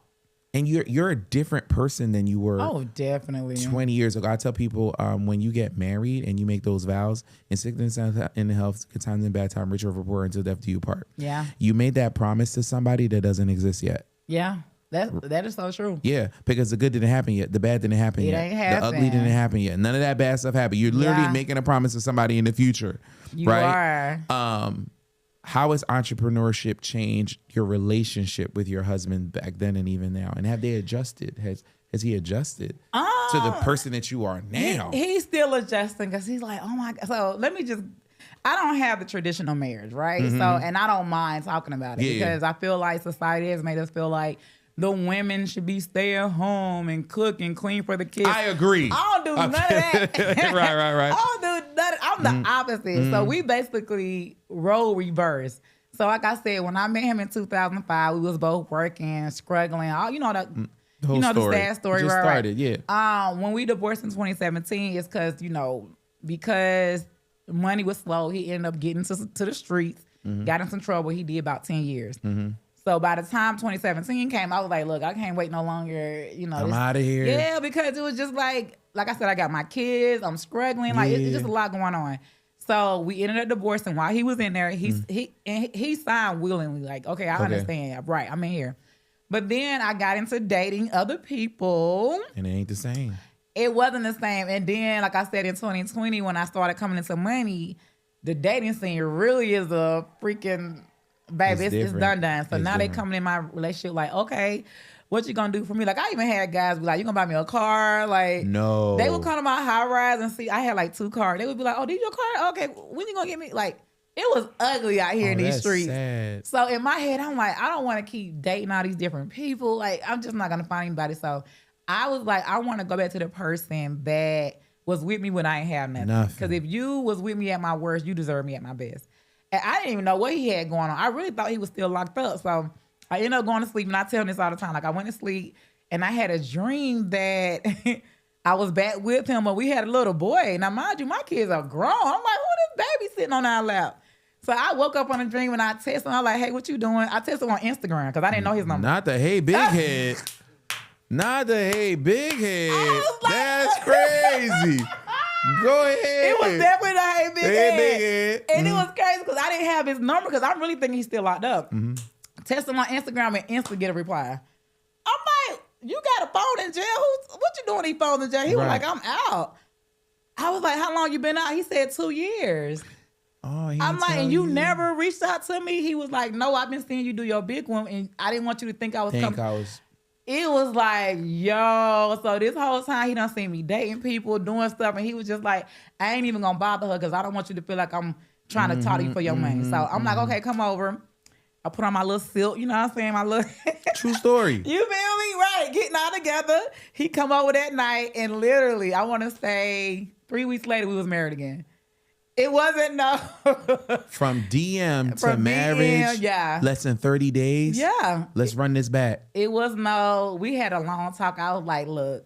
and you're a different person than you were. Oh, definitely. 20 years ago. I tell people, when you get married and you make those vows, in sickness and in health, good times and bad time, rich or poor, until death do you part. Yeah. You made that promise to somebody that doesn't exist yet. Yeah. That is so true. Yeah, because the good didn't happen yet. The bad didn't happen yet. Ain't happened. The ugly didn't happen yet. None of that bad stuff happened. You're literally making a promise to somebody in the future. You right? are. How has entrepreneurship changed your relationship with your husband back then and even now? And have they adjusted? Has he adjusted to the person that you are now? He's still adjusting because he's like, oh my God. So I don't have the traditional marriage, right? So, and I don't mind talking about it because I feel like society has made us feel like the women should be stay at home and cook and clean for the kids. I agree. I don't do none of that. Right. I don't do none. I'm the opposite. So we basically role reverse. So like I said, when I met him in 2005, we was both working, struggling. All the sad story. Just started, when we divorced in 2017, it's because because money was slow. He ended up getting to the streets. got in some trouble. He did about 10 years. So by the time 2017 came, I was like, look, I can't wait no longer. You know, I'm out of here. Yeah, because it was just like I said, I got my kids. I'm struggling. Like it's just a lot going on. So we ended up divorcing while he was in there. He signed willingly. Like, okay, I understand. Right, I'm in here. But then I got into dating other people. And it ain't the same. It wasn't the same. And then, like I said, in 2020, when I started coming into money, the dating scene really is a freaking, baby, it's done. So now they coming in my relationship like, okay, what you gonna do for me? Like, I even had guys be like, you gonna buy me a car? Like, no. They would come to my high rise and see, I had like 2 cars. They would be like, oh, these your car? Okay, when you gonna get me? Like, it was ugly out here in these streets. Sad. So in my head, I'm like, I don't want to keep dating all these different people. Like, I'm just not gonna find anybody. So I was like, I want to go back to the person that was with me when I ain't have nothing. Because if you was with me at my worst, you deserve me at my best. And I didn't even know what he had going on. I really thought he was still locked up. So I ended up going to sleep, and I tell him this all the time. Like, I went to sleep, and I had a dream that I was back with him, but we had a little boy. Now, mind you, my kids are grown. I'm like, who this baby sitting on our lap? So I woke up on a dream, and I text him. I'm like, hey, what you doing? I text him on Instagram, because I didn't know his number. Not the hey, big head. Not the hey, big head. Like, that's crazy. Go ahead. It was definitely the hey, big head. And it was crazy, because I didn't have his number, because I'm really thinking he's still locked up. Text him on Instagram and instantly get a reply. I'm like, you got a phone in jail? What you doing these phones in jail? He was like, I'm out. I was like, how long you been out? He said 2 years. Oh, I'm like, and you never reached out to me? He was like, no, I've been seeing you do your big one, and I didn't want you to think I was coming. It was like, yo. So this whole time he done seen me dating people, doing stuff, and he was just like, I ain't even gonna bother her because I don't want you to feel like I'm trying to talk to you for your money. So I'm like, okay, come over. I put on my little silk, you know what I'm saying? My little true story. You feel me? Right. Getting all together. He come over that night, and literally, I want to say 3 weeks later, we was married again. It wasn't no. From DM to marriage, less than 30 days. Yeah. Let's run this back. It was no, we had a long talk. I was like, look,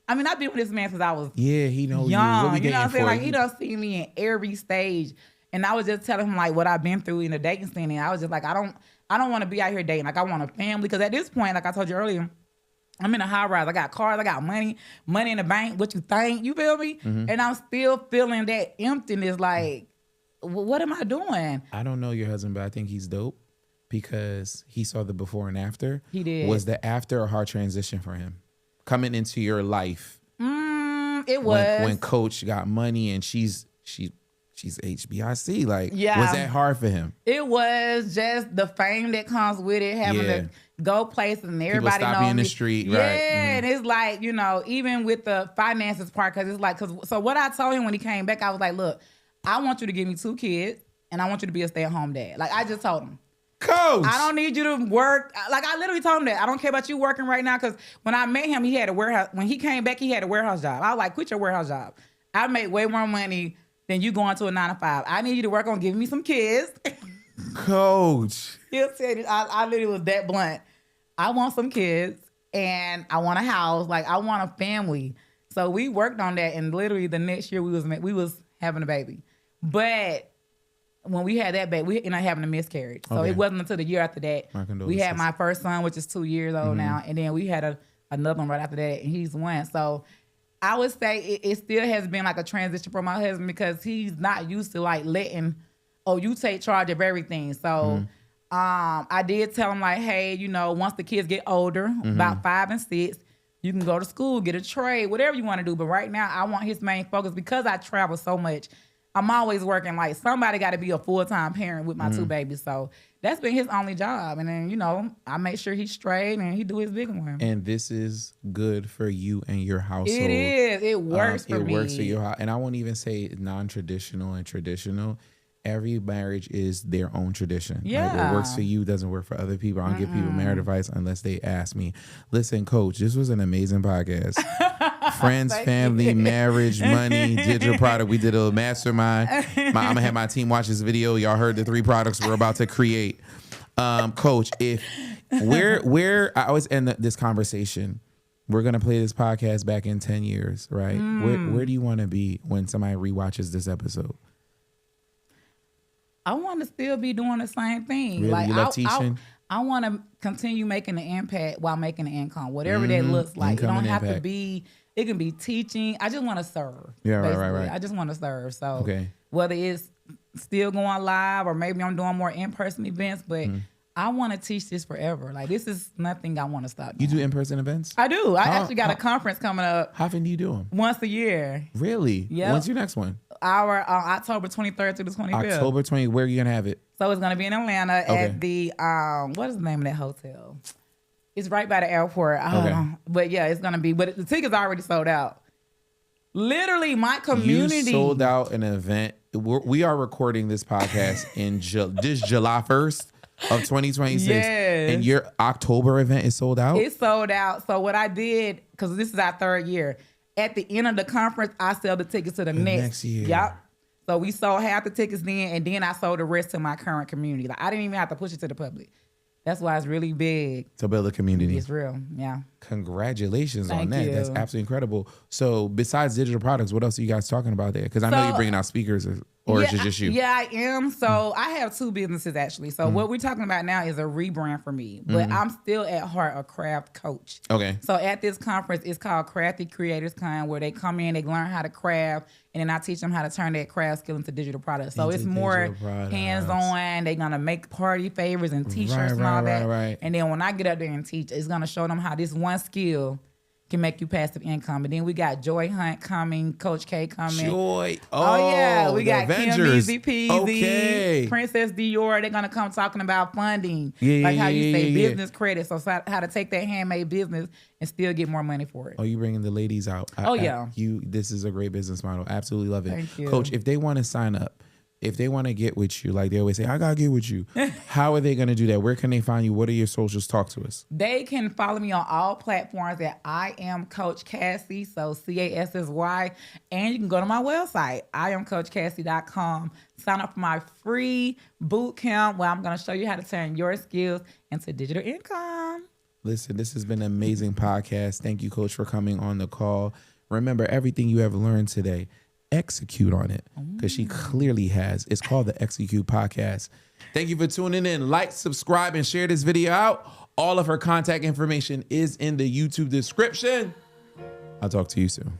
I mean, I've been with this man since I was he know young. You know what I'm saying? Like, he done see me in every stage. And I was just telling him like what I've been through in the dating scene. And I was just like, I don't want to be out here dating. Like, I want a family. Because at this point, like I told you earlier, I'm in a high rise. I got cars. I got money in the bank. What you think? You feel me? And I'm still feeling that emptiness. Like, what am I doing? I don't know your husband, but I think he's dope because he saw the before and after. He did. Was the after a hard transition for him? Coming into your life. It was. When Coach got money and she's HBIC. Like, was that hard for him? It was just the fame that comes with it, having to go places and everybody knows you in the street, right? Yeah, and it's like, you know, even with the finances part, because it's like, so what I told him when he came back, I was like, look, I want you to give me 2 kids, and I want you to be a stay-at-home dad. Like, I just told him. Coach, I don't need you to work. Like, I literally told him that. I don't care about you working right now, because when I met him, he had a warehouse. When he came back, he had a warehouse job. I was like, quit your warehouse job. I make way more money than you going to a 9 to 5. I need you to work on giving me some kids. Coach. He'll tell you, I literally was that blunt. I want some kids and I want a house. Like, I want a family. So we worked on that, and literally the next year we was having a baby. But when we had that baby, we ended up having a miscarriage. So it wasn't until the year after that we had my first son, which is 2 years old now, and then we had another one right after that, and he's 1. So I would say it still has been like a transition for my husband, because he's not used to like letting, you take charge of everything. So I did tell him like, hey, you know, once the kids get older, about 5 and 6, you can go to school, get a trade, whatever you want to do. But right now, I want his main focus, because I travel so much. I'm always working. Like, somebody got to be a full-time parent with my 2 babies. So that's been his only job. And then, you know, I make sure he's straight and he do his big one. And this is good for you and your household. It is. It works for me. It works for your house. And I won't even say non-traditional and traditional. Every marriage is their own tradition. Yeah. Like, what works for you doesn't work for other people. I don't give people marriage advice unless they ask me. Listen, Coach, this was an amazing podcast. Friends, family, marriage, money, digital product. We did a mastermind. I'm going to have my team watch this video. Y'all heard the 3 products we're about to create. Coach, where I always end this conversation, we're going to play this podcast back in 10 years, right? Where do you want to be when somebody rewatches this episode? I want to still be doing the same thing. Really? Like you love teaching? I want to continue making the impact while making the income, whatever that looks like. Income, it don't have to be, it can be teaching. I just want to serve. Yeah, right. I just want to serve. So whether it's still going live or maybe I'm doing more in-person events, but I want to teach this forever. Like, this is nothing I want to stop doing. You do in-person events? I do. I actually got a conference coming up. How often do you do them? Once a year. Really? Yeah. When's your next one? Our October 23rd to the 25th. October 20th. Where are you going to have it? So it's going to be in Atlanta at the, what is the name of that hotel? It's right by the airport. But yeah, it's going to be, but the tickets are already sold out. Literally, my community. You sold out an event. We are recording this podcast in this July 1st of 2026. Yes. And your October event is sold out? It's sold out. So what I did, because this is our 3rd year, at the end of the conference, I sell the tickets to the next year. Yep. So we sold half the tickets then, and then I sold the rest to my current community. Like, I didn't even have to push it to the public. That's why it's really big. To build a community. It's real, yeah. Congratulations on that. Thank you. That's absolutely incredible. So besides digital products, what else are you guys talking about there? Because I know you're bringing out speakers, or is it just you? Yeah, I am. So I have 2 businesses, actually. So what we're talking about now is a rebrand for me. But I'm still at heart a craft coach. Okay. So at this conference, it's called Crafty Creators Con, where they come in, they learn how to craft, and then I teach them how to turn that craft skill into digital products. So it's more hands-on. They're going to make party favors and t-shirts and all that. Right. And then when I get up there and teach, it's going to show them how this one skill can make you passive income. And then we got Joy Hunt coming, Coach K coming. Joy. Oh yeah. We got Avengers. Kim Easy Peasy, Princess Dior. They're going to come talking about funding. How you say business credit. So how to take that handmade business and still get more money for it. Oh, you bringing the ladies out. This is a great business model. Absolutely love it. Thank you. Coach, if they want to sign up, if they want to get with you, like they always say, I got to get with you. How are they going to do that? Where can they find you? What are your socials? Talk to us. They can follow me on all platforms at I am Coach Cassie, so CASSY. And you can go to my website, IamCoachCassie.com. Sign up for my free boot camp where I'm going to show you how to turn your skills into digital income. Listen, this has been an amazing podcast. Thank you, Coach, for coming on the call. Remember, everything you have learned today, execute on it, because she clearly has. It's called the Execute Podcast. Thank you for tuning in. Like, subscribe, and share this video out. All of her contact information is in the YouTube description. I'll talk to you soon.